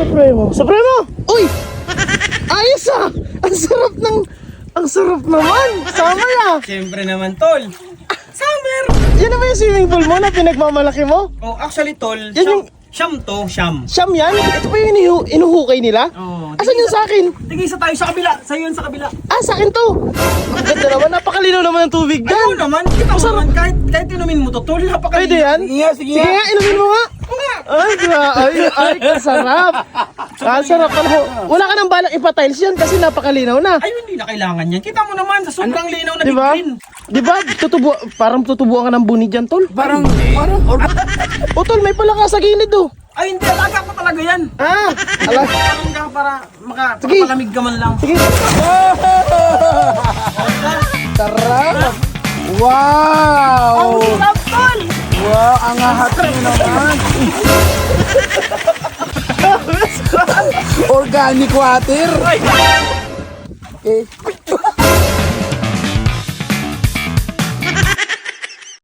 Supremo. Supremo! Uy! Ayos ah! Ang sarap naman! Summer ah! Siyempre naman, tol. Summer! Yan na ba yung swimming pool mo na pinagmamalaki mo? Oh, actually, tol, Yan yung- siyam to, siyam. Siyam yan? Ito pa yung inuhukay nila? Oo. Asan yung sa akin? Tigisa tayo sa kabila. Sa'yo yun sa kabila. Ah, sa akin to! Ang ganda naman, napakalinaw naman ng tubig Ayaw dyan! naman. Kita mo naman, kahit inumin mo to, tol, napakali. Pwede yan? Sige nga, inumin mo nga! Ay, ay, kasarap! Kasarap pala ho. Wala ka nang balak ipa-tiles yan kasi napakalinaw na. Ay, hindi na kailangan yan. Kita mo naman, sa sobrang linaw na Diba? green. Diba? Parang tutubuan ka ng buni dyan, tol. O, tol, may palaka sa gilid, oh. Ay, hindi. Alaga ko talaga yan. Ah, ala. Parang ka para Sige. makapalamig ka man lang. Sige. Sarap! Wow! Ang sarap, tol! Wow, ang ahat mo naman! Organic water! Eh,